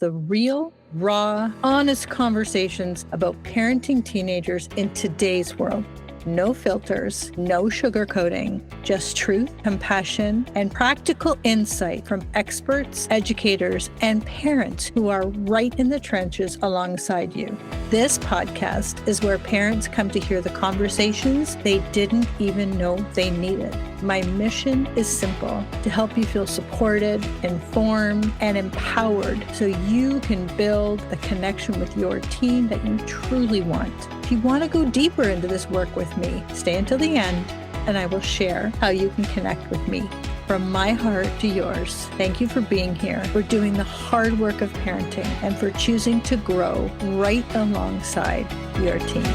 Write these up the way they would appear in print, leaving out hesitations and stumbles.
the real, raw, honest conversations about parenting teenagers in today's world. No filters, no sugarcoating, just truth, compassion, and practical insight from experts, educators, and parents who are right in the trenches alongside you. This podcast is where parents come to hear the conversations they didn't even know they needed. My mission is simple: to help you feel supported, informed, and empowered so you can build the connection with your teen that you truly want. If you want to go deeper into this work with me, stay until the end, and I will share how you can connect with me. From my heart to yours, thank you for being here, for doing the hard work of parenting, and for choosing to grow right alongside your teen.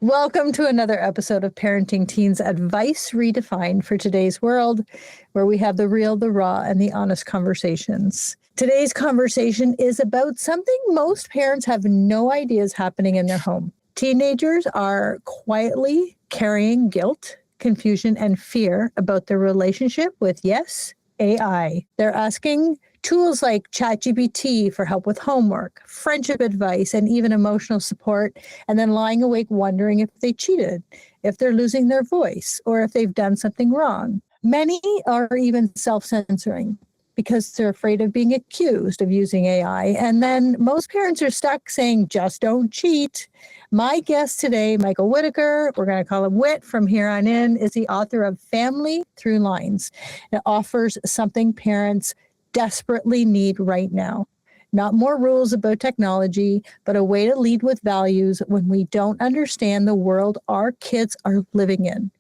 Welcome to another episode of Parenting Teens Advice Redefined for today's world, where we have the real, the raw, and the honest conversations. Today's conversation is about something most parents have no idea is happening in their home. Teenagers are quietly carrying guilt, confusion, and fear about their relationship with, yes, AI. They're asking tools like ChatGPT for help with homework, friendship advice, and even emotional support, and then lying awake wondering if they cheated, if they're losing their voice, or if they've done something wrong. Many are even self-censoring because they're afraid of being accused of using AI. And then most parents are stuck saying, just don't cheat. My guest today, Michael Whitaker, we're going to call him Whit from here on in, is the author of Family Through Lines. It offers something parents desperately need right now. Not more rules about technology, but a way to lead with values when we don't understand the world our kids are living in.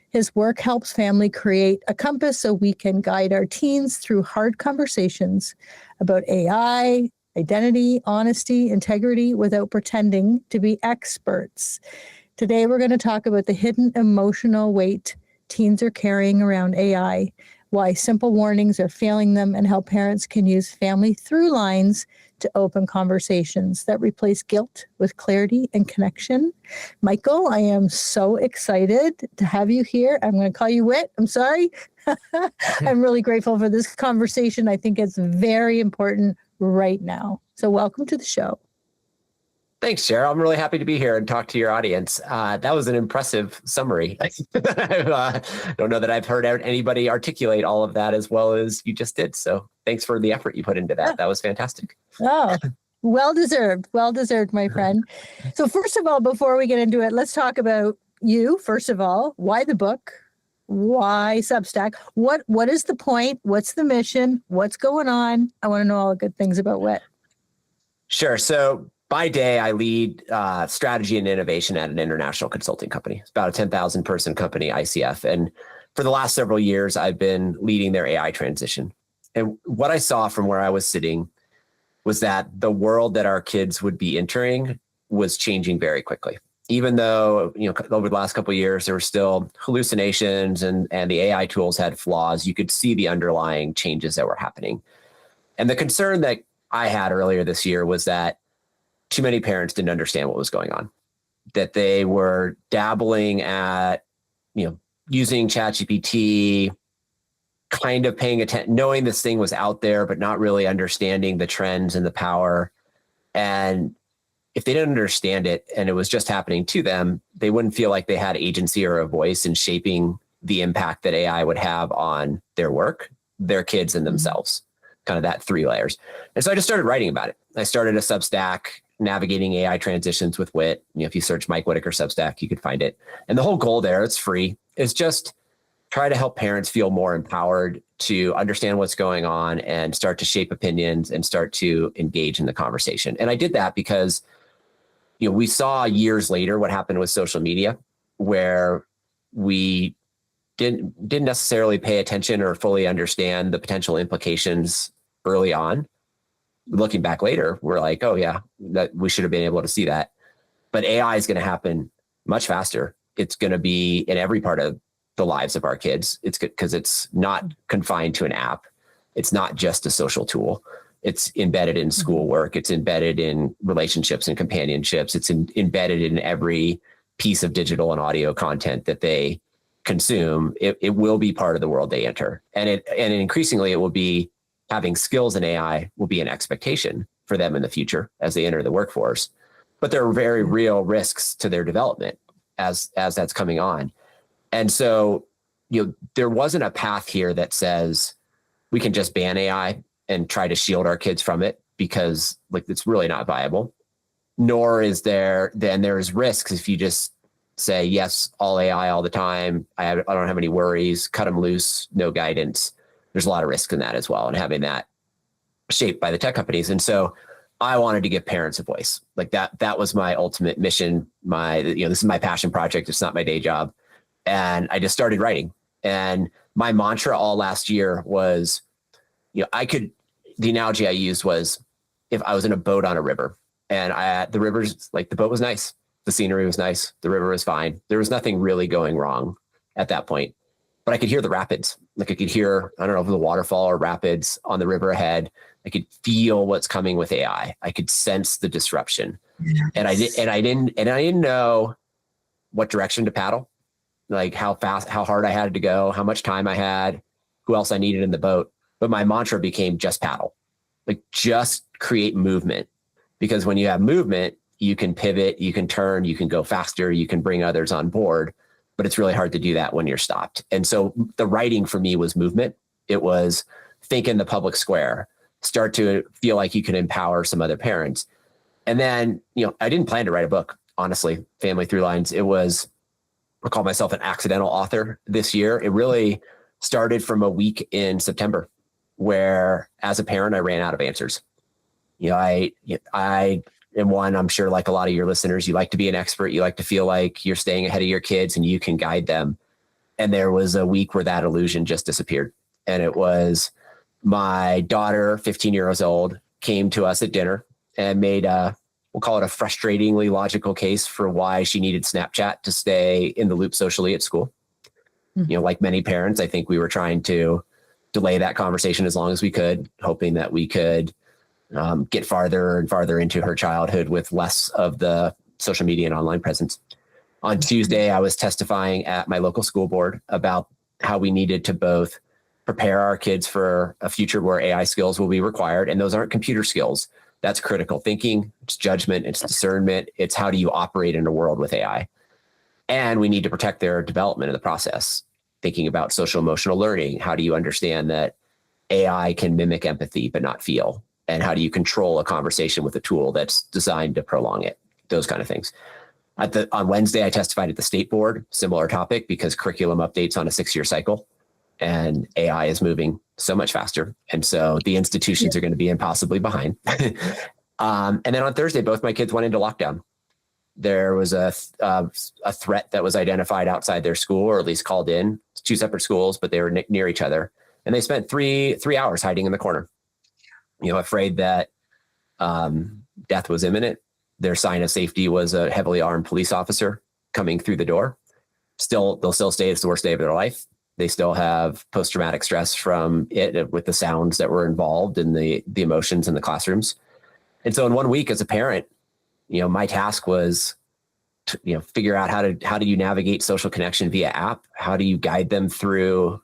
His work helps family create a compass so we can guide our teens through hard conversations about AI, identity, honesty, integrity, without pretending to be experts. Today, we're going to talk about the hidden emotional weight teens are carrying around AI, why simple warnings are failing them, and how parents can use family through lines to open conversations that replace guilt with clarity and connection. Michael, I am so excited to have you here. I'm going to call you Whit. I'm sorry. I'm really grateful for this conversation. I think it's very important right now. So welcome to the show. Thanks, Cheryl. I'm really happy to be here and talk to your audience. That was an impressive summary. I don't know that I've heard anybody articulate all of that as well as you just did. So thanks for the effort you put into that. That was fantastic. Oh, well deserved. Well deserved, my friend. So first of all, before we get into it, let's talk about you. First of all, why the book? Why Substack? What is the point? What's the mission? What's going on? I want to know all the good things about Whit. Sure. So by day, I lead strategy and innovation at an international consulting company. It's about a 10,000 person company, ICF. And for the last several years, I've been leading their AI transition. And what I saw from where I was sitting was that the world that our kids would be entering was changing very quickly. Even though, over the last couple of years, there were still hallucinations and the AI tools had flaws, you could see the underlying changes that were happening. And the concern that I had earlier this year was that too many parents didn't understand what was going on, that they were dabbling at, using ChatGPT, kind of paying attention, knowing this thing was out there, but not really understanding the trends and the power. And if they didn't understand it and it was just happening to them, they wouldn't feel like they had agency or a voice in shaping the impact that AI would have on their work, their kids, and themselves. Kind of that 3 layers. And so I just started writing about it. I started a Substack, Navigating AI Transitions with Whit. If you search Mike Whitaker Substack, you could find it. And the whole goal there, it's free, is just try to help parents feel more empowered to understand what's going on and start to shape opinions and start to engage in the conversation. And I did that because, we saw years later what happened with social media, where we didn't necessarily pay attention or fully understand the potential implications early on. Looking back later, we're like, oh yeah, that we should have been able to see that. But AI is going to happen much faster. It's going to be in every part of the lives of our kids. It's because it's not confined to an app. It's not just a social tool. It's embedded in schoolwork. It's embedded in relationships and companionships. It's embedded in every piece of digital and audio content that they consume. It will be part of the world they enter. And increasingly it will be having skills in AI will be an expectation for them in the future as they enter the workforce. But there are very real risks to their development as that's coming on. And so, there wasn't a path here that says we can just ban AI and try to shield our kids from it, because it's really not viable. Nor is there's risks if you just say, yes, all AI all the time. I don't have any worries, cut them loose, no guidance. There's a lot of risk in that as well, and having that shaped by the tech companies. And so I wanted to give parents a voice. That was my ultimate mission. This is my passion project. It's not my day job. And I just started writing. And my mantra all last year was, the analogy I used was, if I was in a boat on a river, and the river's the boat was nice. The scenery was nice. The river was fine. There was nothing really going wrong at that point, but I could hear the rapids. I could hear, I don't know if it was a waterfall or rapids on the river ahead. I could feel what's coming with AI. I could sense the disruption. Yes. And I didn't know what direction to paddle, how fast, how hard I had to go, how much time I had, who else I needed in the boat. But my mantra became just paddle, just create movement. Because when you have movement, you can pivot, you can turn, you can go faster, you can bring others on board, but it's really hard to do that when you're stopped. And so the writing for me was movement. It was think in the public square, start to feel like you can empower some other parents. And then, I didn't plan to write a book, honestly, Family Through Lines. I call myself an accidental author this year. It really started from a week in September where, as a parent, I ran out of answers. I am one, I'm sure, like a lot of your listeners, you like to be an expert. You like to feel like you're staying ahead of your kids and you can guide them. And there was a week where that illusion just disappeared. And it was my daughter, 15 years old, came to us at dinner and made we'll call it a frustratingly logical case for why she needed Snapchat to stay in the loop socially at school. Mm-hmm. Like many parents, I think we were trying to delay that conversation as long as we could, hoping that we could get farther and farther into her childhood with less of the social media and online presence. On Tuesday, I was testifying at my local school board about how we needed to both prepare our kids for a future where AI skills will be required. And those aren't computer skills. That's critical thinking, it's judgment, it's discernment. It's how do you operate in a world with AI? And we need to protect their development in the process. Thinking about social emotional learning. How do you understand that AI can mimic empathy, but not feel? And how do you control a conversation with a tool that's designed to prolong it? Those kind of things. On Wednesday, I testified at the state board, similar topic, because curriculum updates on a 6-year cycle and AI is moving so much faster. And so the institutions are going to be impossibly behind. And then on Thursday, both my kids went into lockdown. There was a threat that was identified outside their school, or at least called in. It's 2 separate schools, but they were near each other. And they spent three hours hiding in the corner, afraid that death was imminent. Their sign of safety was a heavily armed police officer coming through the door. They'll still stay. It's the worst day of their life. They still have post-traumatic stress from it with the sounds that were involved and the emotions in the classrooms. And so in 1 week as a parent, my task was to, figure out how do you navigate social connection via app? How do you guide them through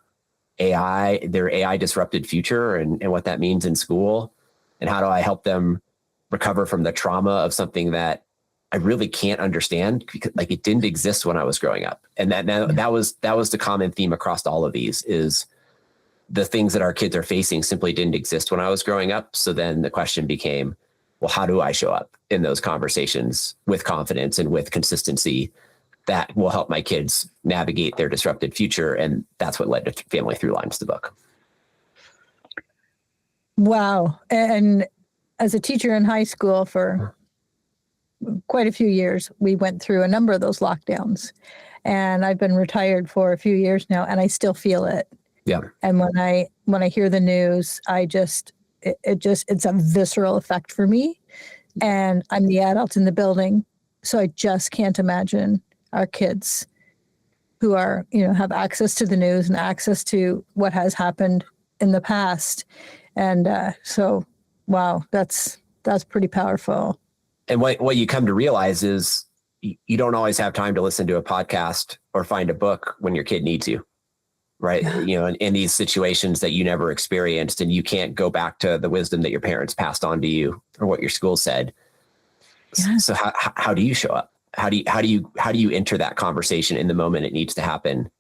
AI, their AI disrupted future and what that means in school? And how do I help them recover from the trauma of something that I really can't understand, because it didn't exist when I was growing up. And that was the common theme across all of these, is the things that our kids are facing simply didn't exist when I was growing up. So then the question became, well, how do I show up in those conversations with confidence and with consistency that will help my kids navigate their disrupted future? And that's what led to Family Through Lines, the book. Wow. And as a teacher in high school for quite a few years, we went through a number of those lockdowns, and I've been retired for a few years now, and I still feel it. Yeah. And when I hear the news, it's a visceral effect for me, and I'm the adult in the building. So I just can't imagine our kids who are, have access to the news and access to what has happened in the past. And so, wow, that's pretty powerful. And what you come to realize is you don't always have time to listen to a podcast or find a book when your kid needs you. right? Yeah. In these situations that you never experienced, and you can't go back to the wisdom that your parents passed on to you or what your school said. Yeah. So how do you show up? How do you enter that conversation in the moment it needs to happen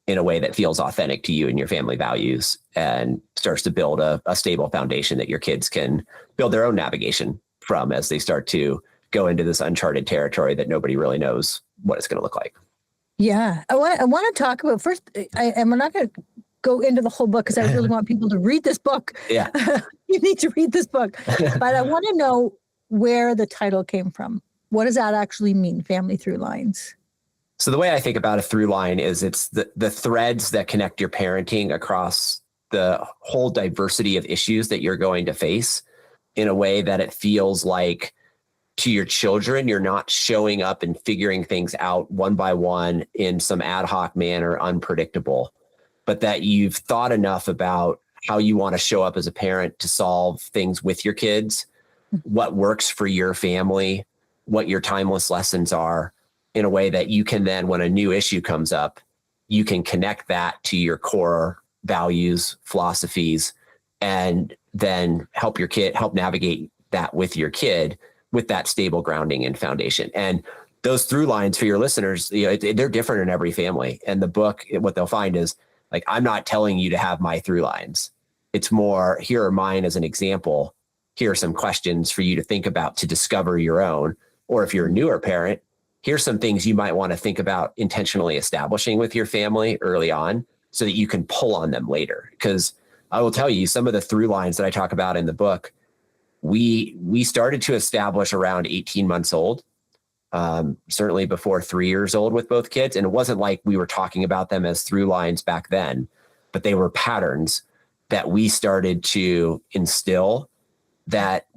in a way that feels authentic to you and your family values, and starts to build a stable foundation that your kids can build their own navigation from as they start to go into this uncharted territory that nobody really knows what it's going to look like. Yeah. I want to talk about first, and we're not going to go into the whole book because I really want people to read this book. Yeah. You need to read this book. But I want to know where the title came from. What does that actually mean, family through lines? So the way I think about a through line is it's the threads that connect your parenting across the whole diversity of issues that you're going to face, in a way that it feels like to your children, you're not showing up and figuring things out one by one in some ad hoc manner, unpredictable, but that you've thought enough about how you want to show up as a parent to solve things with your kids, what works for your family, what your timeless lessons are, in a way that you can then, when a new issue comes up, you can connect that to your core values, philosophies, and then help navigate that with your kid with that stable grounding and foundation. And those through lines for your listeners, they're different in every family. And the book, what they'll find is, like, I'm not telling you to have my through lines. It's more, here are mine as an example. Here are some questions for you to think about to discover your own. Or if you're a newer parent, here's some things you might want to think about intentionally establishing with your family early on so that you can pull on them later. Because I will tell you, some of the through lines that I talk about in the book, we started to establish around 18 months old, certainly before 3 years old with both kids. And it wasn't like we were talking about them as through lines back then, but they were patterns that we started to instill that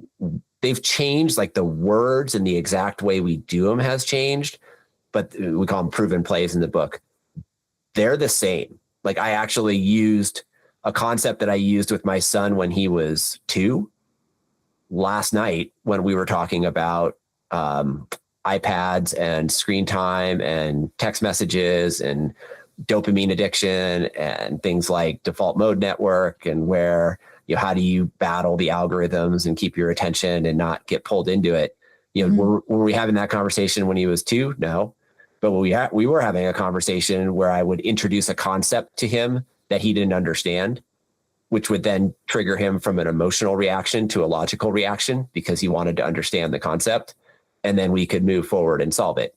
they've changed. Like, the words and the exact way we do them has changed, but we call them proven plays in the book. They're the same. Like, I actually used a concept that I used with my son when he was 2 last night, when we were talking about iPads and screen time and text messages and dopamine addiction and things like default mode network, and where, how do you battle the algorithms and keep your attention and not get pulled into it? Were we having that conversation when he was 2? No. But we were having a conversation where I would introduce a concept to him that he didn't understand, which would then trigger him from an emotional reaction to a logical reaction because he wanted to understand the concept. And then we could move forward and solve it.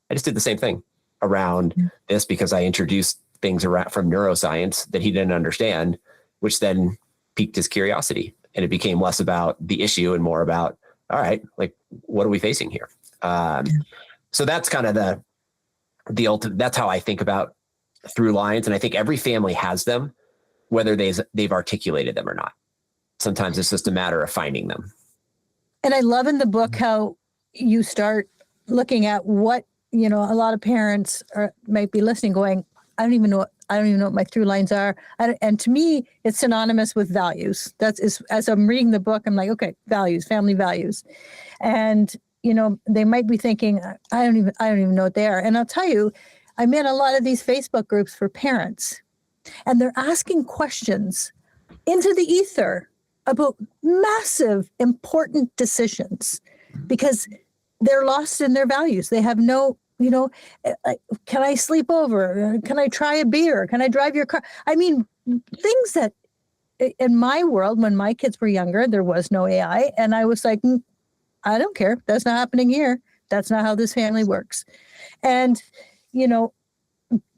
I just did the same thing around this, because I introduced things around from neuroscience that he didn't understand, which then piqued his curiosity. And it became less about the issue and more about, all right, like, what are we facing here? So that's kind of the ultimate, that's how I think about through lines. And I think every family has them, whether they've articulated them or not. Sometimes it's just a matter of finding them. And I love in the book how you start looking at what, a lot of parents might be listening going, I don't even know what my through lines are. And to me, it's synonymous with values. As I'm reading the book, I'm like, okay, values, family values. And, they might be thinking, I don't even know what they are. And I'll tell you, I'm in a lot of these Facebook groups for parents, and they're asking questions into the ether about massive, important decisions because they're lost in their values. They have no, can I sleep over? Can I try a beer? Can I drive your car? I mean, things that in my world, when my kids were younger, there was no AI. And I was like, I don't care. That's not happening here. That's not how this family works. And,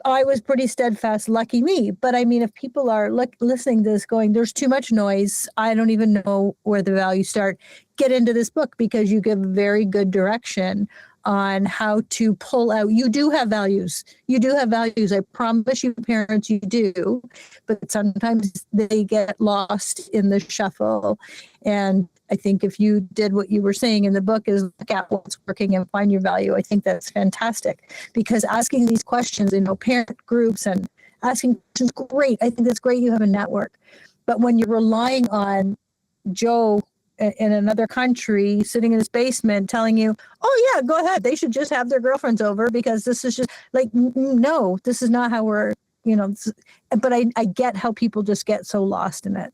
I was pretty steadfast, lucky me. But I mean, if people are listening to this going, there's too much noise, I don't even know where the values start, get into this book because you give very good direction on how to pull out. You do have values. You do have values. I promise you, parents, you do. But sometimes they get lost in the shuffle. And I think if you did what you were saying in the book is look at what's working and find your value, I think that's fantastic. Because asking these questions in parent groups and asking questions, great. I think that's great. You have a network. But when you're relying on Joe in another country sitting in his basement telling you, oh yeah, go ahead, they should just have their girlfriends over because this is just like, no, this is not how we're but I get how people just get so lost in it.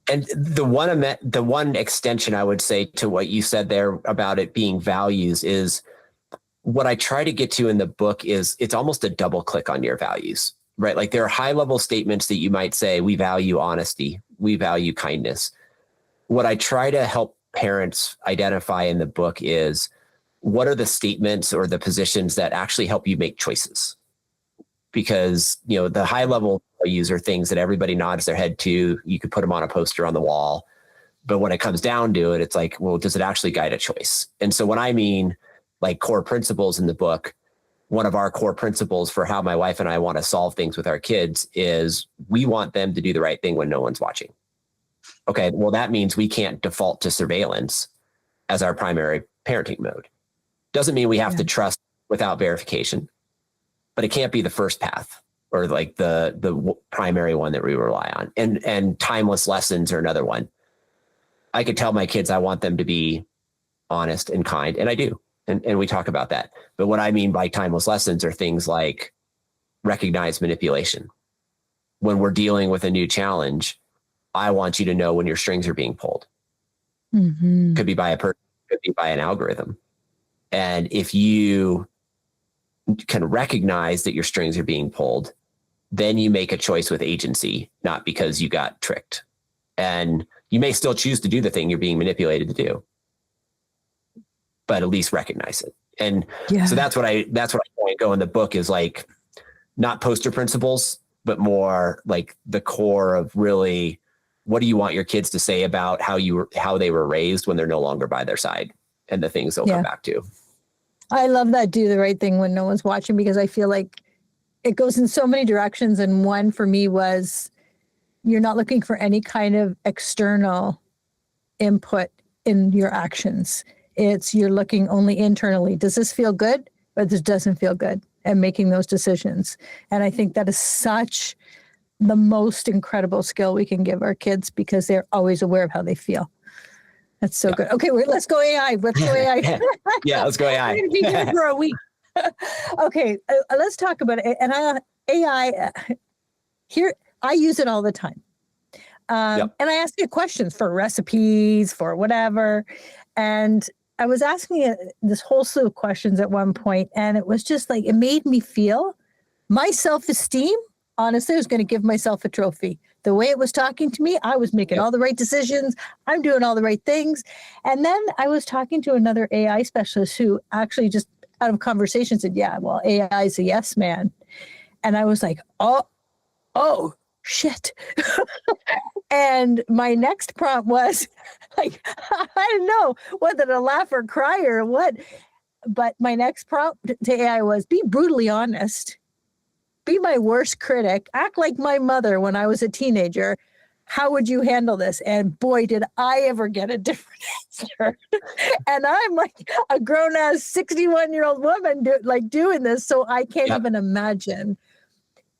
And the one extension I would say to what you said there about it being values is what I try to get to in the book is it's almost a double click on your values, right? Like there are high level statements that you might say, we value honesty, we value kindness. What I try to help parents identify in the book is what are the statements or the positions that actually help you make choices? Because, the high level values are things that everybody nods their head to. You could put them on a poster on the wall. But when it comes down to it, it's like, well, does it actually guide a choice? And so when I mean like core principles in the book, one of our core principles for how my wife and I want to solve things with our kids is we want them to do the right thing when no one's watching. Okay, well, that means we can't default to surveillance as our primary parenting mode. Doesn't mean we have to trust without verification, but it can't be the first path or like the primary one that we rely on. And timeless lessons are another one. I could tell my kids I want them to be honest and kind, and I do. And we talk about that. But what I mean by timeless lessons are things like recognize manipulation. When we're dealing with a new challenge, I want you to know when your strings are being pulled. Mm-hmm. Could be by a person, could be by an algorithm. And if you can recognize that your strings are being pulled, then you make a choice with agency, not because you got tricked. And you may still choose to do the thing you're being manipulated to do, but at least recognize it. And so that's what I go in the book is like not poster principles, but more like the core of really what do you want your kids to say about how they were raised when they're no longer by their side and the things they'll come back to. I love that. Do the right thing when no one's watching, because I feel like it goes in so many directions. And one for me was you're not looking for any kind of external input in your actions. You're looking only internally. Does this feel good or this doesn't feel good? And making those decisions. And I think that is such the most incredible skill we can give our kids because they're always aware of how they feel. That's so good. Okay, let's go AI. Let's go AI. Yeah, let's go AI. We're going to be here for a week. Okay, let's talk about it. And AI, here, I use it all the time. And I ask it questions for recipes, for whatever. And I was asking it this whole slew of questions at one point, and it was just like, it made me feel my self-esteem. Honestly, I was going to give myself a trophy. The way it was talking to me, I was making all the right decisions. I'm doing all the right things. And then I was talking to another AI specialist who actually just out of conversation said, yeah, well, AI is a yes man. And I was like, oh, shit. And my next prompt was like, I didn't know whether to laugh or cry or what. But my next prompt to AI was be brutally honest. Be my worst critic. Act like my mother when I was a teenager. How would you handle this? And boy, did I ever get a different answer. And I'm like a grown-ass 61-year-old woman doing this. So I can't even imagine.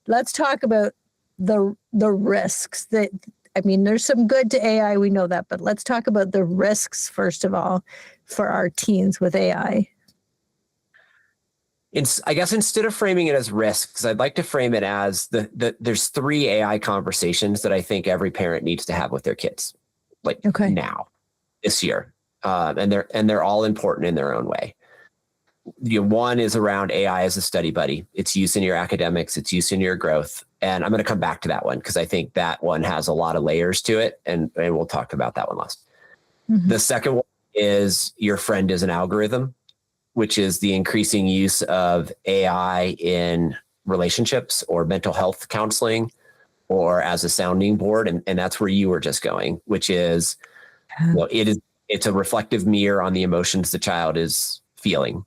Let's talk about the risks. There's some good to AI. We know that. But let's talk about the risks, first of all, for our teens with AI. I guess instead of framing it as risks, I'd like to frame it as there's 3 AI conversations that I think every parent needs to have with their kids, now, this year, and they're all important in their own way. One is around AI as a study buddy. It's use in your academics. It's use in your growth, and I'm going to come back to that one because I think that one has a lot of layers to it, and we'll talk about that one last. Mm-hmm. The second one is your friend is an algorithm, which is the increasing use of AI in relationships or mental health counseling or as a sounding board. And that's where you were just going, which is, it's a reflective mirror on the emotions the child is feeling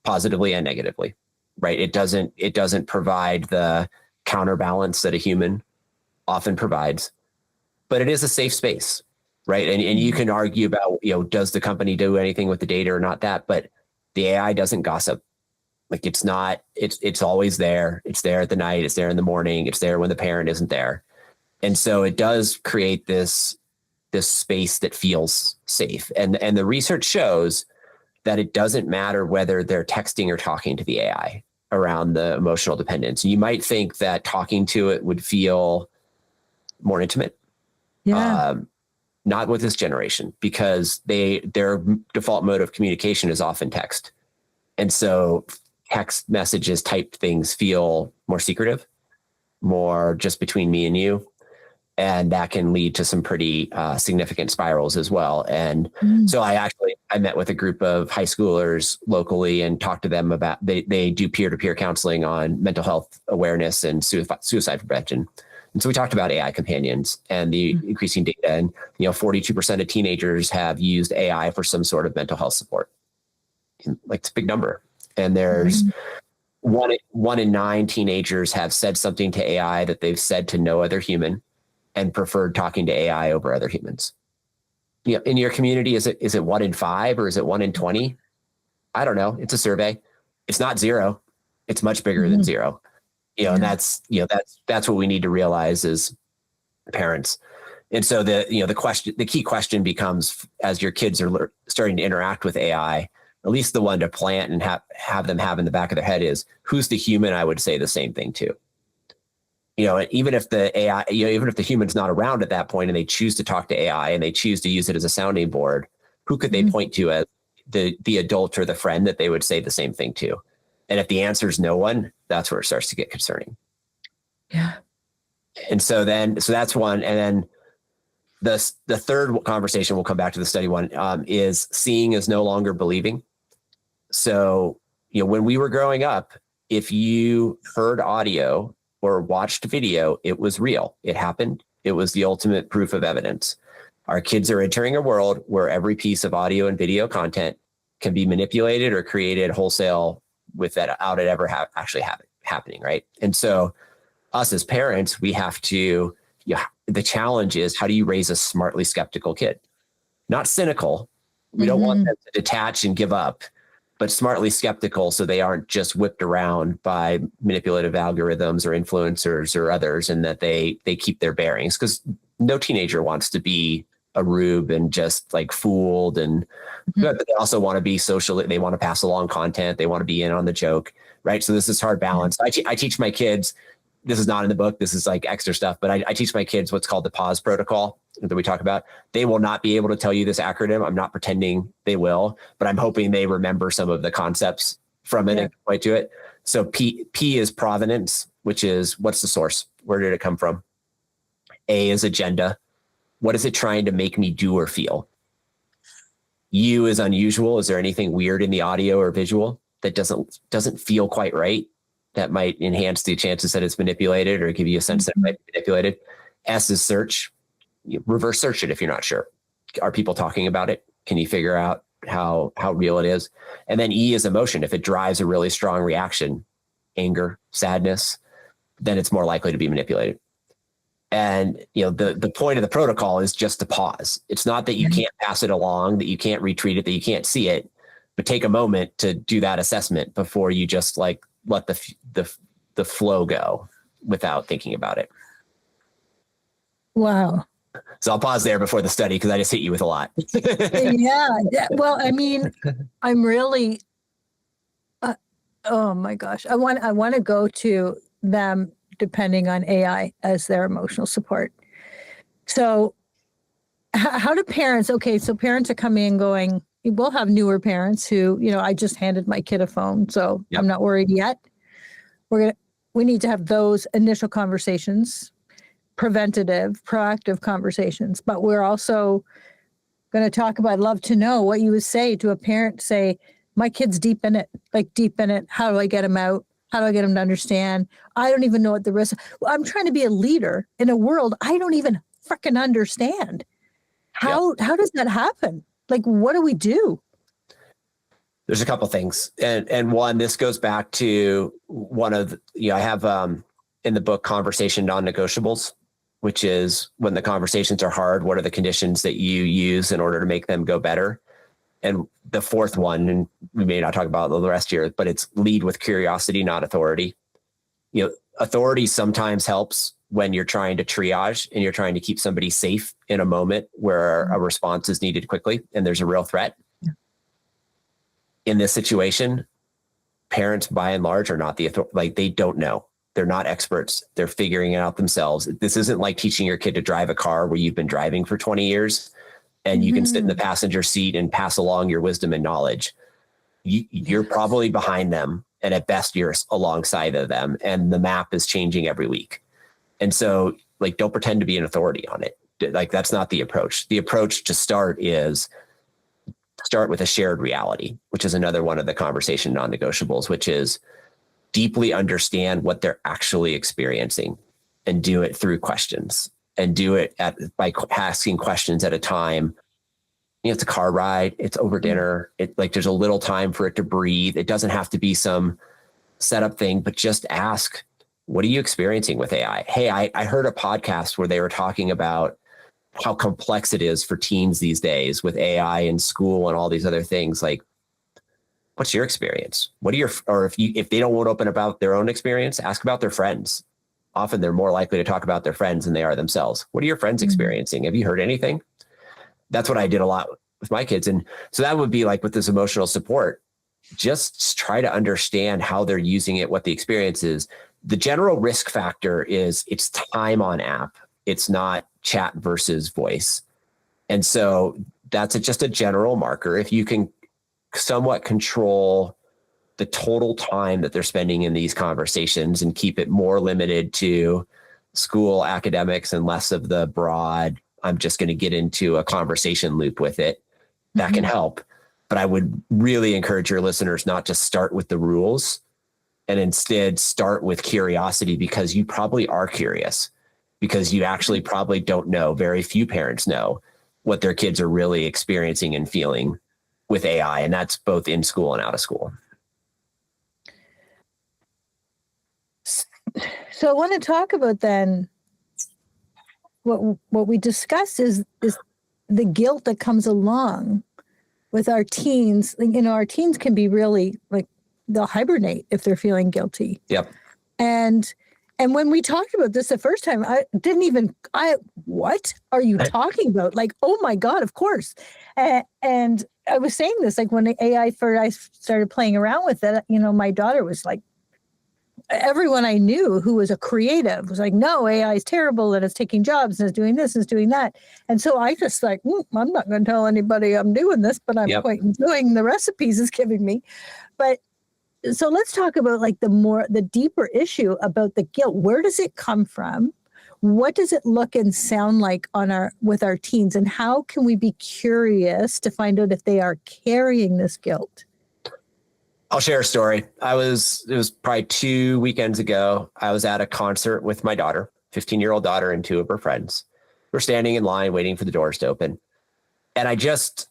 positively and negatively, right? It doesn't provide the counterbalance that a human often provides, but it is a safe space, right? And you can argue about, does the company do anything with the data or not that, but the AI doesn't gossip. Like it's always there. It's there at the night. It's there in the morning. It's there when the parent isn't there. And so it does create this space that feels safe. And the research shows that it doesn't matter whether they're texting or talking to the AI. around the emotional dependence. You might think that talking to it would feel more intimate. Yeah. Not with this generation, because their default mode of communication is often text. And so text messages, typed things feel more secretive, more just between me and you. And that can lead to some pretty significant spirals as well. And so I met with a group of high schoolers locally and talked to them about, they do peer-to-peer counseling on mental health awareness and suicide prevention. And so we talked about AI companions and the increasing data. And, 42% of teenagers have used AI for some sort of mental health support. Like, it's a big number. And there's one in 9 teenagers have said something to AI that they've said to no other human and preferred talking to AI over other humans. In your community, is it 1 in 5 or is it 1 in 20? I don't know. It's a survey. It's not 0. It's much bigger than 0. And that's what we need to realize as parents. And so the key question becomes, as your kids are starting to interact with AI, at least the one to plant and have them have in the back of their head is, who's the human I would say the same thing to? Even if the AI, even if the human's not around at that point and they choose to talk to AI and they choose to use it as a sounding board, who could they point to as the adult or the friend that they would say the same thing to? And if the answer is no one, that's where it starts to get concerning. Yeah. And so that's one. And then the third conversation, we'll come back to the study one, is seeing is no longer believing. So, when we were growing up, if you heard audio or watched video, it was real. It happened. It was the ultimate proof of evidence. Our kids are entering a world where every piece of audio and video content can be manipulated or created wholesale without it ever happening, right? And so us as parents, we have to, the challenge is, how do you raise a smartly skeptical kid? Not cynical. We don't want them to detach and give up, but smartly skeptical, so they aren't just whipped around by manipulative algorithms or influencers or others, and that they keep their bearings, because no teenager wants to be a rube and just like fooled. And but they also want to be social. They want to pass along content. They want to be in on the joke, right? So this is hard balance. I teach my kids, this is not in the book, this is like extra stuff, but I teach my kids what's called the pause protocol that we talk about. They will not be able to tell you this acronym. I'm not pretending they will, but I'm hoping they remember some of the concepts from it and point to it. So P is provenance, which is, what's the source? Where did it come from? A is agenda. What is it trying to make me do or feel? U is unusual. Is there anything weird in the audio or visual that doesn't feel quite right, that might enhance the chances that it's manipulated or give you a sense that it might be manipulated? S is search. You reverse search it if you're not sure. Are people talking about it? Can you figure out how real it is? And then E is emotion. If it drives a really strong reaction, anger, sadness, then it's more likely to be manipulated. And the point of the protocol is just to pause. It's not that you can't pass it along, that you can't retreat it, that you can't see it, but take a moment to do that assessment before you just like let the flow go without thinking about it. Wow. So I'll pause there before the study, because I just hit you with a lot. Yeah. Well, I mean, I'm really, oh my gosh, I want to go to them depending on AI as their emotional support. So how do parents, okay, so parents are coming and going, we'll have newer parents who, I just handed my kid a phone, so I'm not worried yet. We need to have those initial conversations, preventative, proactive conversations, but we're also going to talk about, I'd love to know what you would say to a parent, say, my kid's deep in it. How do I get him out? How do I get him to understand? I don't even know what the risk. I'm trying to be a leader in a world I don't even freaking understand. How does that happen? Like, what do we do? There's a couple things. And one, this goes back to one of, I have in the book, Conversation Non-Negotiables, which is when the conversations are hard, what are the conditions that you use in order to make them go better? And the fourth one, and we may not talk about the rest here, but it's lead with curiosity, not authority. Authority sometimes helps when you're trying to triage and you're trying to keep somebody safe in a moment where a response is needed quickly and there's a real threat. In this situation, parents by and large are not like they don't know. They're not experts. They're figuring it out themselves. This isn't like teaching your kid to drive a car where you've been driving for 20 years and you can sit in the passenger seat and pass along your wisdom and knowledge. You're probably behind them, and at best you're alongside of them, and the map is changing every week. And so like, don't pretend to be an authority on it. Like, that's not the approach. The approach to start with a shared reality, which is another one of the conversation non-negotiables, which is deeply understand what they're actually experiencing and do it through questions, and do it by asking questions at a time. It's a car ride, it's over dinner. There's a little time for it to breathe. It doesn't have to be some setup thing, but just ask, what are you experiencing with AI? Hey, I heard a podcast where they were talking about how complex it is for teens these days with AI in school and all these other things. Like, what's your experience? If they don't want to open about their own experience, ask about their friends. Often they're more likely to talk about their friends than they are themselves. What are your friends experiencing? Have you heard anything? That's what I did a lot with my kids. And so that would be like with this emotional support, just try to understand how they're using it, what the experience is. The general risk factor is it's time on app. It's not chat versus voice. And so that's just a general marker. If you can somewhat control the total time that they're spending in these conversations and keep it more limited to school academics and less of the broad, I'm just going to get into a conversation loop with it, that can help. But I would really encourage your listeners not to start with the rules, and instead start with curiosity, because you probably are curious, because you actually probably don't know. Very few parents know what their kids are really experiencing and feeling with AI. And that's both in school and out of school. So I want to talk about then what we discussed is the guilt that comes along with our teens. Our teens can be really like, they'll hibernate if they're feeling guilty. Yep. And when we talked about this the first time, what are you talking about? Like, oh my God, of course. And I was saying this, like when the AI I started playing around with it, my daughter was like, everyone I knew who was a creative was like, no, AI is terrible and it's taking jobs and it's doing this and it's doing that. And so I just like, I'm not going to tell anybody I'm doing this, but I'm quite enjoying the recipes it's giving me. But so let's talk about like the deeper issue about the guilt. Where does it come from? What does it look and sound like with our teens? And how can we be curious to find out if they are carrying this guilt? I'll share a story. It was probably 2 weekends ago. I was at a concert with my daughter, 15-year-old daughter, and 2 of her friends. We're standing in line waiting for the doors to open. And I just,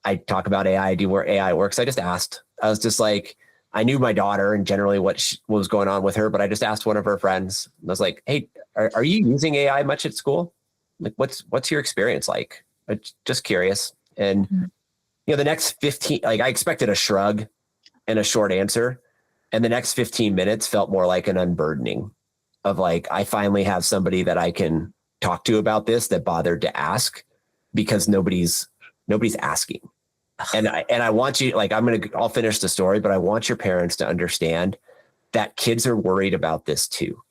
I talk about AI, I do where AI works. I just asked, I was just like, I knew my daughter and generally what was going on with her, but I just asked one of her friends. I was like, hey, are you using AI much at school? Like, what's your experience like? I'm just curious. And, the next 15, like I expected a shrug and a short answer. And the next 15 minutes felt more like an unburdening of like, I finally have somebody that I can talk to about this that bothered to ask, because nobody's asking. And I want you, like, I'll finish the story, but I want your parents to understand that kids are worried about this too.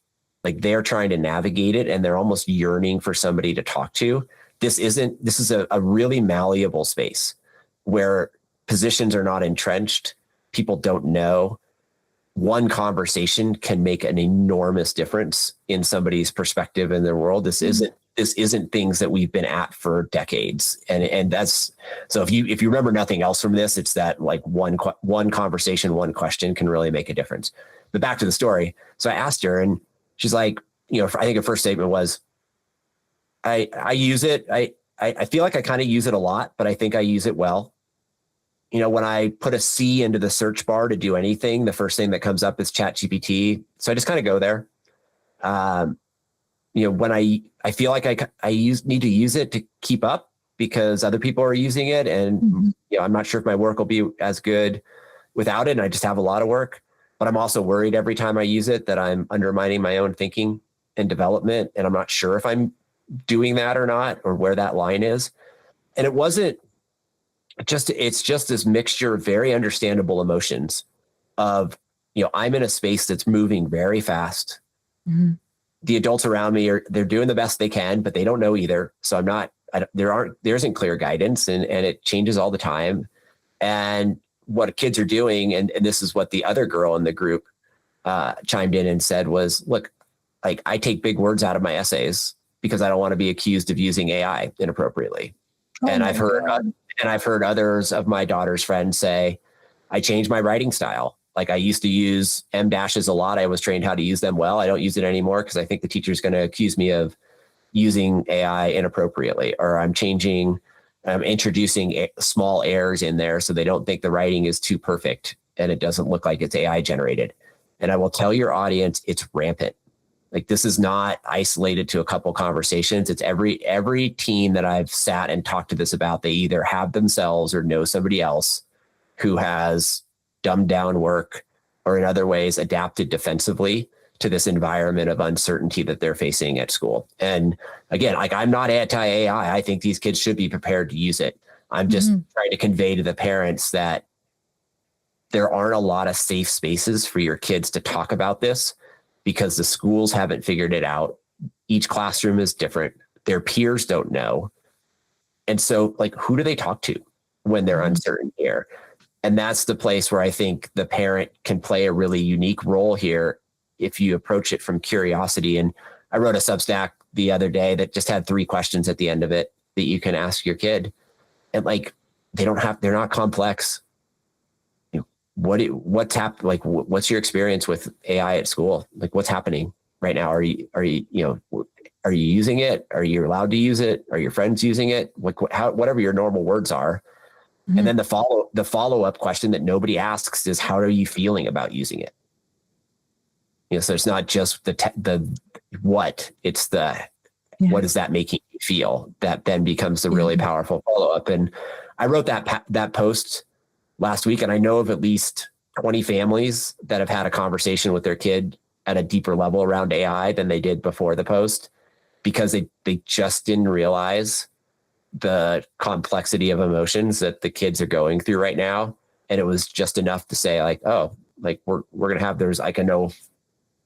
Like, they're trying to navigate it and they're almost yearning for somebody to talk to. This is a really malleable space where positions are not entrenched. People don't know. One conversation can make an enormous difference in somebody's perspective in their world. This isn't things that we've been at for decades. And that's, so if you remember nothing else from this, it's that like one conversation, one question can really make a difference. But back to the story. So I asked her and she's like, I think her first statement was, I use it. I feel like I kind of use it a lot, but I think I use it well. When I put a C into the search bar to do anything, the first thing that comes up is ChatGPT. So I just kind of go there. When I feel like I need to use it to keep up because other people are using it. And, I'm not sure if my work will be as good without it. And I just have a lot of work, but I'm also worried every time I use it that I'm undermining my own thinking and development. And I'm not sure if I'm doing that or not, or where that line is. And it's just this mixture of very understandable emotions of, I'm in a space that's moving very fast. Mm-hmm. The adults around me they're doing the best they can, but they don't know either. So there isn't clear guidance, and it changes all the time. And what kids are doing, and this is what the other girl in the group chimed in and said was, look, like, I take big words out of my essays because I don't want to be accused of using AI inappropriately. And I've heard others of my daughter's friends say, I changed my writing style. Like, I used to use M dashes a lot. I was trained how to use them well. I don't use it anymore because I think the teacher's going to accuse me of using AI inappropriately, or I'm introducing small errors in there so they don't think the writing is too perfect and it doesn't look like it's AI generated. And I will tell your audience, it's rampant. Like, this is not isolated to a couple conversations. It's every teen that I've sat and talked to this about. They either have themselves or know somebody else who has dumbed down work or in other ways adapted defensively to this environment of uncertainty that they're facing at school. And again, like, I'm not anti-AI. I think these kids should be prepared to use it. I'm just trying to convey to the parents that there aren't a lot of safe spaces for your kids to talk about this because the schools haven't figured it out. Each classroom is different. Their peers don't know. And so, like, who do they talk to when they're uncertain here? And that's the place where I think the parent can play a really unique role here if you approach it from curiosity. And I wrote a Substack the other day that just had 3 questions at the end of it that you can ask your kid. And like, they're not complex. What's your experience with AI at school? Like, what's happening right now? Are you using it? Are you allowed to use it? Are your friends using it? Whatever your normal words are. And then the follow-up question that nobody asks is, how are you feeling about using it? So it's not just what, it's what is that making you feel? That then becomes the really powerful follow-up. And I wrote that post last week, and I know of at least 20 families that have had a conversation with their kid at a deeper level around AI than they did before the post, because they just didn't realize the complexity of emotions that the kids are going through right now. And it was just enough to say, like, oh, like, we're going to have, I know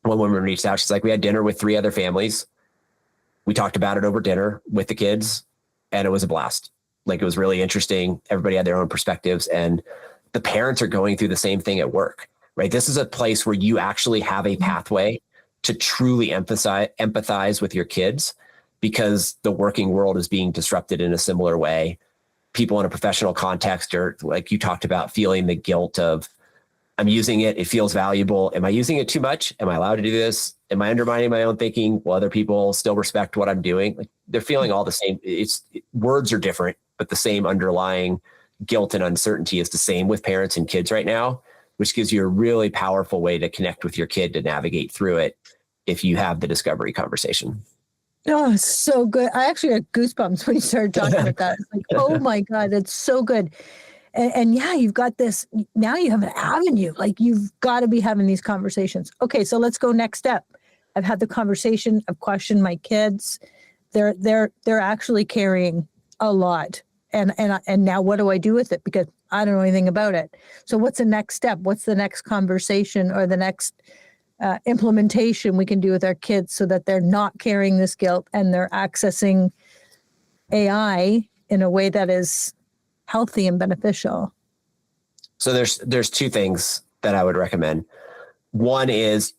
one woman reached out. She's like, we had dinner with 3 other families. We talked about it over dinner with the kids, and it was a blast. Like, it was really interesting. Everybody had their own perspectives, and the parents are going through the same thing at work, right? This is a place where you actually have a pathway to truly empathize with your kids, because the working world is being disrupted in a similar way. People in a professional context are, like you talked about, feeling the guilt of, I'm using it. It feels valuable. Am I using it too much? Am I allowed to do this? Am I undermining my own thinking? Will other people still respect what I'm doing? Like, they're feeling all the same. Words are different, but the same underlying guilt and uncertainty is the same with parents and kids right now, which gives you a really powerful way to connect with your kid to navigate through it if you have the discovery conversation. Oh, so good. I actually got goosebumps when you started talking about that. It's like, oh my God, that's so good. And yeah, you've got this, now you have an avenue. Like, you've got to be having these conversations. Okay, so let's go next step. I've had the conversation. I've questioned my kids. They're actually carrying a lot. And now what do I do with it? Because I don't know anything about it. So what's the next step? What's the next conversation or the next implementation we can do with our kids so that they're not carrying this guilt and they're accessing AI in a way that is healthy and beneficial? So there's 2 things that I would recommend. One is,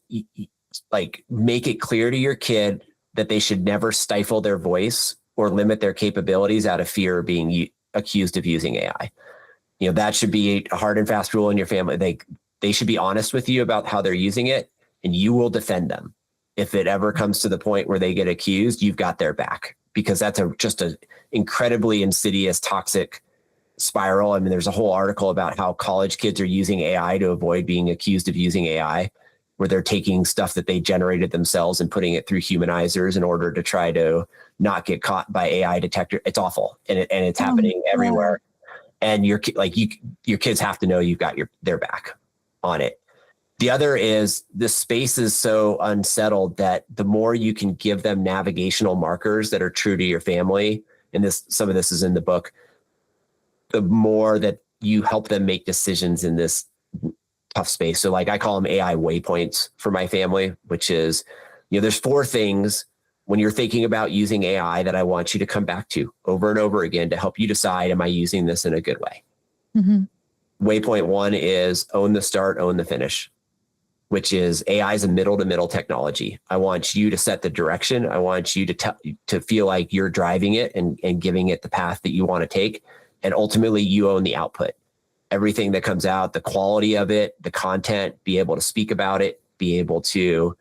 like, make it clear to your kid that they should never stifle their voice or limit their capabilities out of fear of being accused of using AI. That should be a hard and fast rule in your family. They should be honest with you about how they're using it, and you will defend them. If it ever comes to the point where they get accused, you've got their back, because that's just an incredibly insidious, toxic spiral. I mean, there's a whole article about how college kids are using AI to avoid being accused of using AI, where they're taking stuff that they generated themselves and putting it through humanizers in order to try to not get caught by AI detector. It's awful. And it's happening everywhere. And your kids have to know you've got their back on it. The other is, the space is so unsettled that the more you can give them navigational markers that are true to your family, and some of this is in the book, the more that you help them make decisions in this tough space. So like I call them AI waypoints for my family, which is, there's 4 things when you're thinking about using AI that I want you to come back to over and over again to help you decide, am I using this in a good way? Mm-hmm. Waypoint 1 is own the start, own the finish, which is AI is a middle to middle technology. I want you to set the direction. I want you to feel like you're driving it and giving it the path that you want to take. And ultimately you own the output. Everything that comes out, the quality of it, the content, be able to speak about it, be able to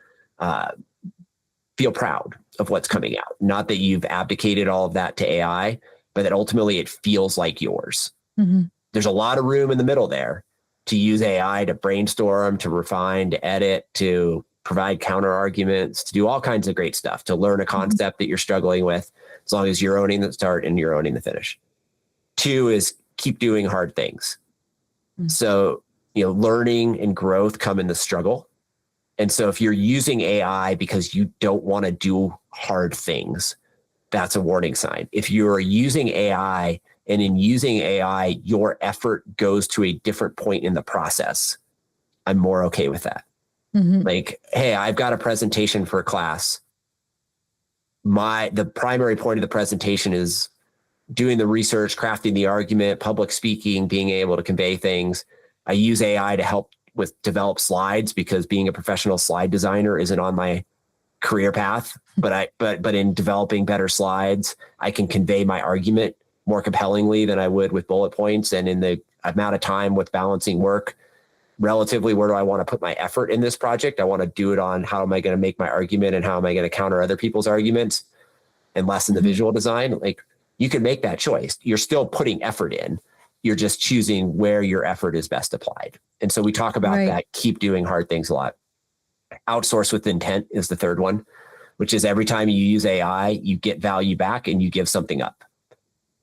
feel proud of what's coming out. Not that you've abdicated all of that to AI, but that ultimately it feels like yours. Mm-hmm. There's a lot of room in the middle there to use AI to brainstorm, to refine, to edit, to provide counter arguments, to do all kinds of great stuff, to learn a concept that you're struggling with, as long as you're owning the start and you're owning the finish. 2 is keep doing hard things. Mm-hmm. So, learning and growth come in the struggle. And so if you're using AI because you don't want to do hard things, that's a warning sign. If you're using AI and in using AI, your effort goes to a different point in the process, I'm more okay with that. Mm-hmm. Like, hey, I've got a presentation for a class. The primary point of the presentation is doing the research, crafting the argument, public speaking, being able to convey things. I use AI to help with develop slides because being a professional slide designer isn't on my career path, but in developing better slides, I can convey my argument more compellingly than I would with bullet points. And in the amount of time with balancing work, relatively, where do I want to put my effort in this project? I want to do it on how am I going to make my argument and how am I going to counter other people's arguments, and less in the visual design. Like, you can make that choice. You're still putting effort in. You're just choosing where your effort is best applied. And so we talk about that, keep doing hard things a lot. Outsource with intent is the 3rd one, which is every time you use AI, you get value back and you give something up.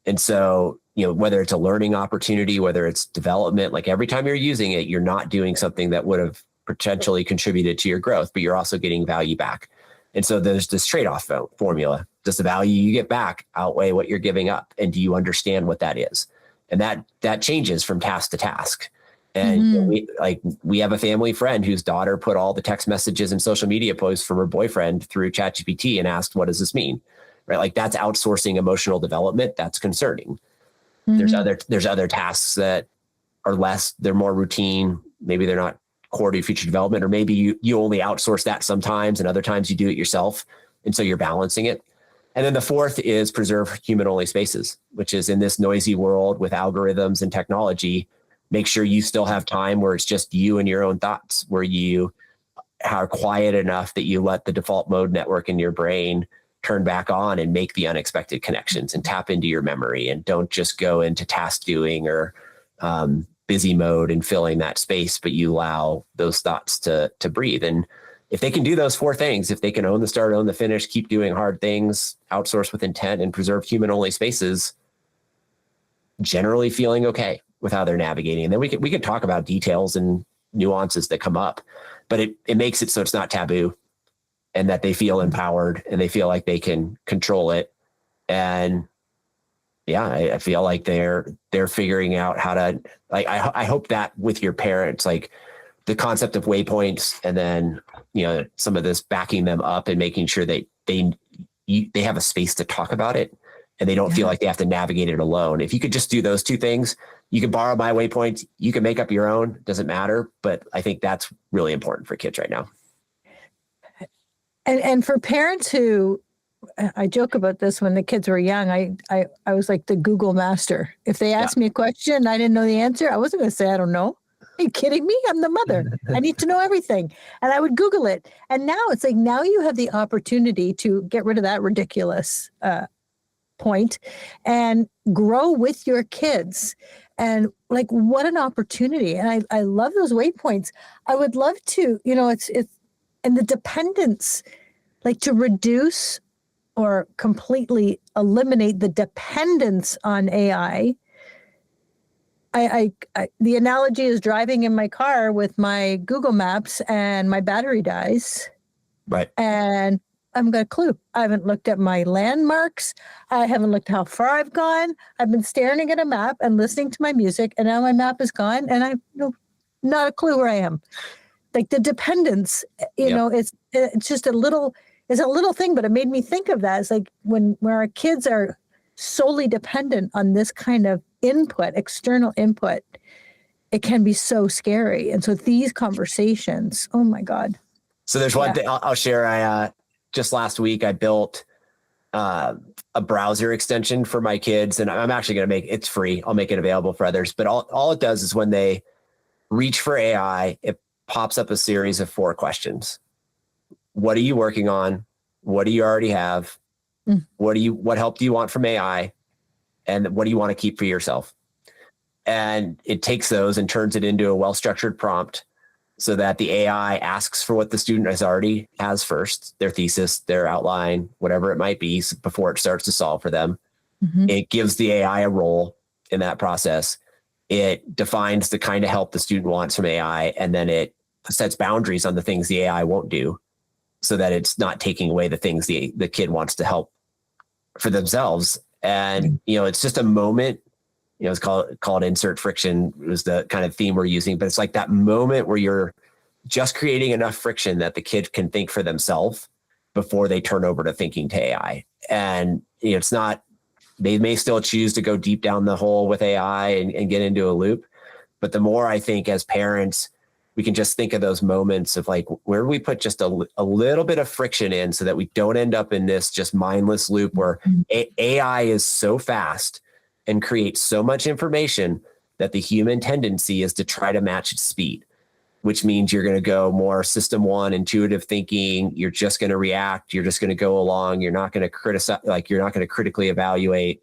And so, whether it's a learning opportunity, whether it's development, like every time you're using it, you're not doing something that would have potentially contributed to your growth, but you're also getting value back. And so there's this trade-off formula. Does the value you get back outweigh what you're giving up? And do you understand what that is? And that changes from task to task. And we have a family friend whose daughter put all the text messages and social media posts from her boyfriend through ChatGPT and asked, what does this mean? Right? Like, that's outsourcing emotional development. That's concerning. Mm-hmm. There's other tasks that are they're more routine. Maybe they're not core to future development, or maybe you only outsource that sometimes and other times you do it yourself. And so you're balancing it. And then the 4th is preserve human-only spaces, which is in this noisy world with algorithms and technology, make sure you still have time where it's just you and your own thoughts, where you are quiet enough that you let the default mode network in your brain turn back on and make the unexpected connections and tap into your memory, and don't just go into task doing or busy mode and filling that space, but you allow those thoughts to breathe. And if they can do those 4 things, if they can own the start, own the finish, keep doing hard things, outsource with intent, and preserve human-only spaces, generally feeling okay with how they're navigating. And then we can talk about details and nuances that come up, but it makes it so it's not taboo, and that they feel empowered and they feel like they can control it. And I feel like they're figuring out how to, like, I hope that with your parents, like the concept of waypoints, and then, some of this backing them up and making sure that they have a space to talk about it and they don't feel like they have to navigate it alone. If you could just do those 2 things, you can borrow my waypoints, you can make up your own, doesn't matter. But I think that's really important for kids right now. And for parents who, I joke about this, when the kids were young, I was like the Google master. If they asked me a question and I didn't know the answer, I wasn't going to say, I don't know. Are you kidding me? I'm the mother. I need to know everything. And I would Google it. And now it's like, now you have the opportunity to get rid of that ridiculous point and grow with your kids. And like, what an opportunity. And I love those waypoints. I would love to, it's and the dependence, like to reduce or completely eliminate the dependence on AI. The analogy is driving in my car with my Google Maps and my battery dies. Right. And I haven't got a clue. I haven't looked at my landmarks. I haven't looked how far I've gone. I've been staring at a map and listening to my music, and now my map is gone. And not a clue where I am. Like the dependence, it's just it's a little thing, but it made me think of that. It's like when our kids are solely dependent on this kind of input, external input, it can be so scary. And so these conversations, oh my God. So there's one thing I'll share. I just last week I built a browser extension for my kids, and I'm actually going to it's free. I'll make it available for others. But all it does is when they reach for AI, it pops up a series of 4 questions. What are you working on? What do you already have? What help do you want from AI? And what do you want to keep for yourself? And it takes those and turns it into a well-structured prompt so that the AI asks for what the student already has first, their thesis, their outline, whatever it might be, before it starts to solve for them. It gives the AI a role in that process. It defines the kind of help the student wants from AI, and then it sets boundaries on the things the AI won't do so that it's not taking away the things the kid wants to help for themselves. And, it's just a moment. It's called insert friction was the kind of theme we're using, but it's like that moment where you're just creating enough friction that the kid can think for themselves before they turn over to thinking to AI. And it's not, they may still choose to go deep down the hole with AI and get into a loop. But the more I think as parents, we can just think of those moments of like, where do we put just a little bit of friction in so that we don't end up in this just mindless loop where AI is so fast and creates so much information that the human tendency is to try to match its speed, which means you're going to go more system one, intuitive thinking. You're just going to react. You're just going to go along. You're not going to criticize, you're not going to critically evaluate.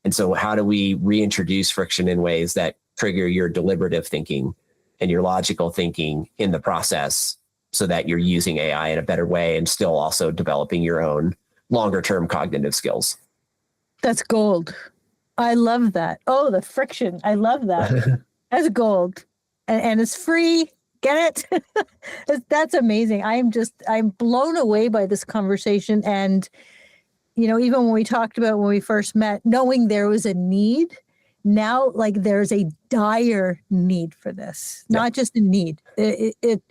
And so how do we reintroduce friction in ways that trigger your deliberative thinking and your logical thinking in the process so that you're using AI in a better way and still also developing your own longer term cognitive skills? That's gold. I love that. Oh, the friction. I love that. That's gold. And it's free. Get it? That's amazing. I'm blown away by this conversation. And, even when we talked about when we first met, knowing there was a need, now there's a dire need for this, not just a need. It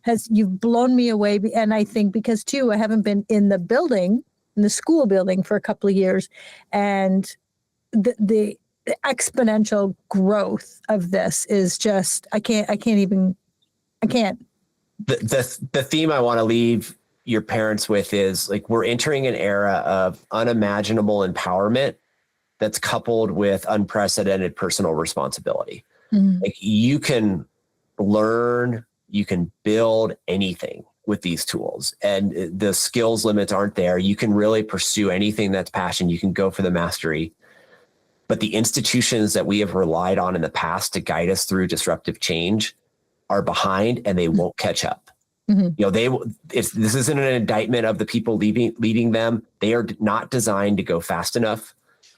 has, you've blown me away. And I think because too, I haven't been in the school building for a couple of years, and the exponential growth of this is just, I can't. The theme I want to leave your parents with is we're entering an era of unimaginable empowerment that's coupled with unprecedented personal responsibility. You can learn, you can build anything with these tools, and the skills limits aren't there. You can really pursue anything that's passion. You can go for the mastery. But the institutions that we have relied on in the past to guide us through disruptive change are behind, and they won't catch up. This isn't an indictment of the people leading them. They are not designed to go fast enough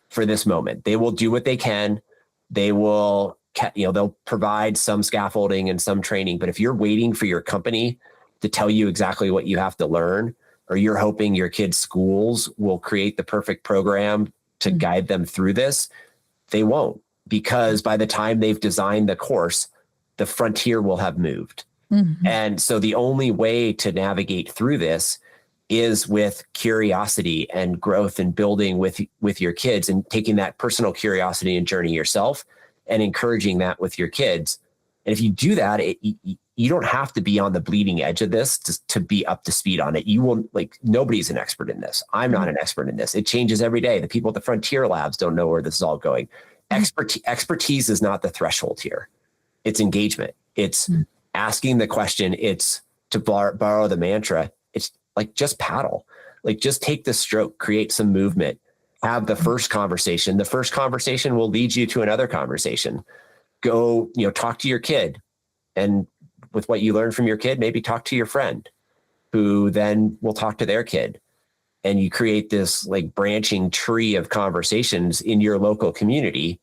for this moment. They will do what they can. They will, they'll provide some scaffolding and some training. But if you're waiting for your company to tell you exactly what you have to learn, or you're hoping your kids' schools will create the perfect program to guide them through this, they won't, because by the time they've designed the course, the frontier will have moved. And so the only way to navigate through this is with curiosity and growth and building with your kids, and taking that personal curiosity and journey yourself and encouraging that with your kids. And if you do that, you don't have to be on the bleeding edge of this to be up to speed on it. You will, nobody's an expert in this. I'm not an expert in this. It changes every day. The people at the Frontier Labs don't know where this is all going. Expertise is not the threshold here. It's engagement. It's asking the question. It's, to borrow the mantra, it's just paddle, just take the stroke, create some movement, have the first conversation. The first conversation will lead you to another conversation. Go, talk to your kid, and with what you learn from your kid, maybe talk to your friend, who then will talk to their kid. And you create this branching tree of conversations in your local community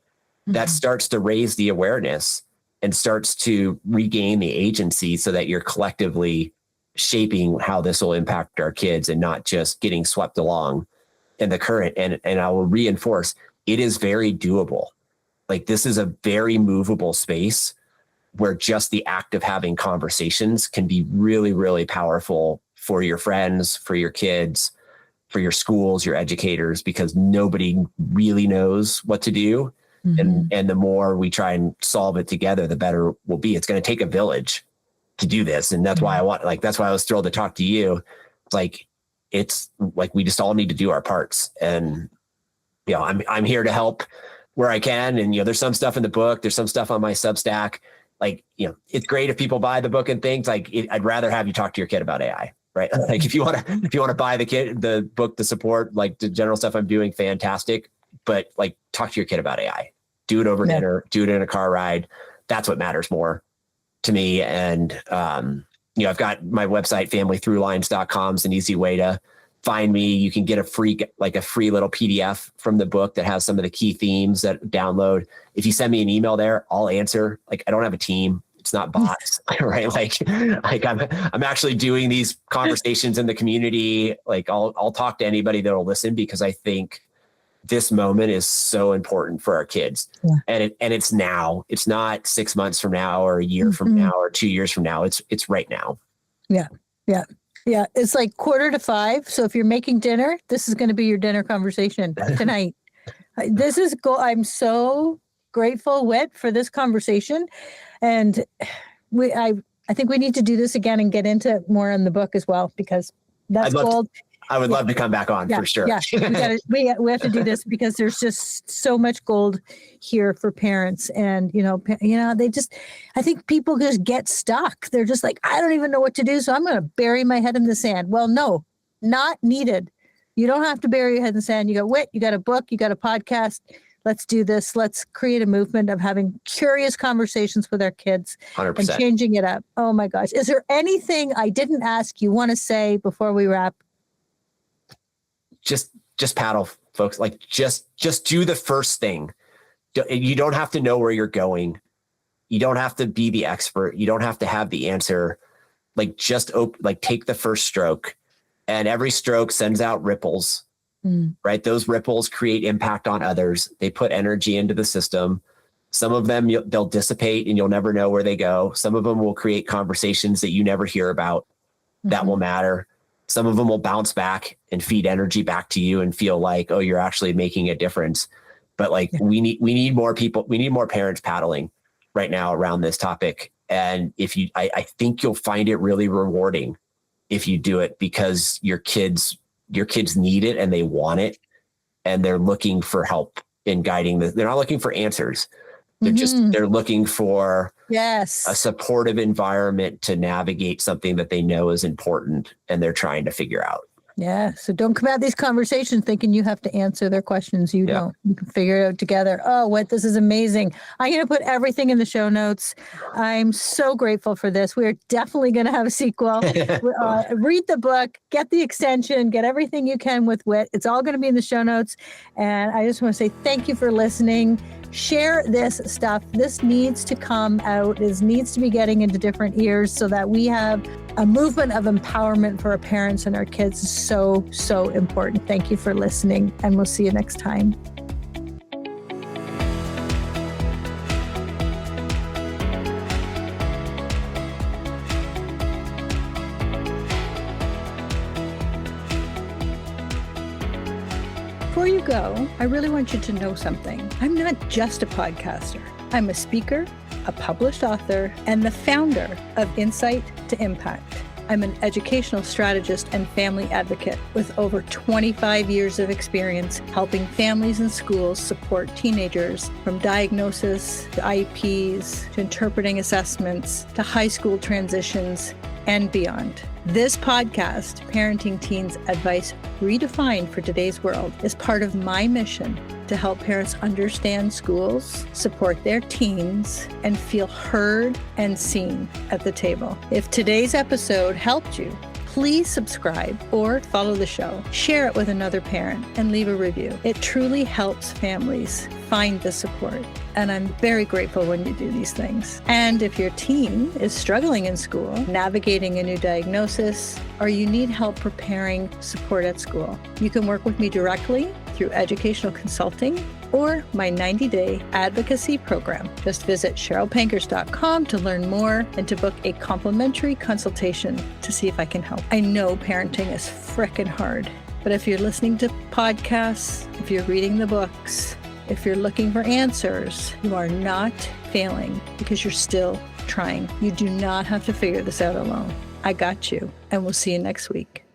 that starts to raise the awareness and starts to regain the agency, so that you're collectively shaping how this will impact our kids and not just getting swept along in the current. And I will reinforce, it is very doable. This is a very movable space where just the act of having conversations can be really, really powerful for your friends, for your kids, for your schools, your educators, because nobody really knows what to do. And the more we try and solve it together, the better we'll be. It's going to take a village to do this. And that's why that's why I was thrilled to talk to you. It's like, we just all need to do our parts. And, I'm here to help where I can. And, there's some stuff in the book, there's some stuff on my Substack. It's great if people buy the book and things. I'd rather have you talk to your kid about AI, right? If you want to buy the book to support the general stuff I'm doing, fantastic. But talk to your kid about AI, do it over dinner, do it in a car ride. That's what matters more to me. And, I've got my website, familythroughlines.com, is an easy way to find me. You can get a free little PDF from the book that has some of the key themes that download. If you send me an email there, I'll answer. I don't have a team. It's not bots, right? I'm actually doing these conversations in the community. I'll talk to anybody that'll listen, because I think this moment is so important for our kids. And it's now. It's not 6 months from now or a year from now or 2 years from now. It's right now. Yeah. It's 4:45. So if you're making dinner, this is going to be your dinner conversation tonight. I'm so grateful, Whit, for this conversation. And I think we need to do this again and get into more in the book as well, because that's gold. I would love to come back on for sure. Yeah, we have to do this, because there's just so much gold here for parents. And, I think people just get stuck. They're just like, I don't even know what to do, so I'm going to bury my head in the sand. Well, no, not needed. You don't have to bury your head in the sand. You got Whit, you got a book, you got a podcast. Let's do this. Let's create a movement of having curious conversations with our kids 100%. And changing it up. Oh my gosh. Is there anything I didn't ask you want to say before we wrap? Just paddle, folks. Just do the first thing. You don't have to know where you're going. You don't have to be the expert. You don't have to have the answer. Take the first stroke, and every stroke sends out ripples, right? Those ripples create impact on others. They put energy into the system. Some of them, they'll dissipate and you'll never know where they go. Some of them will create conversations that you never hear about that will matter. Some of them will bounce back and feed energy back to you and feel like, oh, you're actually making a difference. But we need more people. We need more parents paddling right now around this topic. And I think you'll find it really rewarding if you do it, because your kids need it and they want it, and they're looking for help in guiding this. They're not looking for answers. They're looking for a supportive environment to navigate something that they know is important and they're trying to figure out. Yeah. So don't come at these conversations thinking you have to answer their questions. You don't. You can figure it out together. Oh, Whit, this is amazing. I'm going to put everything in the show notes. I'm so grateful for this. We're definitely going to have a sequel. Read the book, get the extension, get everything you can with Whit. It's all going to be in the show notes. And I just want to say thank you for listening. Share this stuff. This needs to come out. This needs to be getting into different ears so that we have a movement of empowerment for our parents and our kids. Is so, so important. Thank you for listening, and we'll see you next time. Before you go, I really want you to know something. I'm not just a podcaster. I'm a speaker, a published author, and the founder of Insight to Impact. I'm an educational strategist and family advocate with over 25 years of experience helping families and schools support teenagers from diagnosis to IEPs to interpreting assessments to high school transitions and beyond. This podcast, Parenting Teens Advice Redefined for Today's World, is part of my mission to help parents understand schools, support their teens, and feel heard and seen at the table. If today's episode helped you, please subscribe or follow the show, share it with another parent, and leave a review. It truly helps families find the support. And I'm very grateful when you do these things. And if your teen is struggling in school, navigating a new diagnosis, or you need help preparing support at school, you can work with me directly through educational consulting or my 90-day advocacy program. Just visit CherylPankhurst.com to learn more and to book a complimentary consultation to see if I can help. I know parenting is frickin' hard, but if you're listening to podcasts, if you're reading the books, if you're looking for answers, you are not failing because you're still trying. You do not have to figure this out alone. I got you, and we'll see you next week.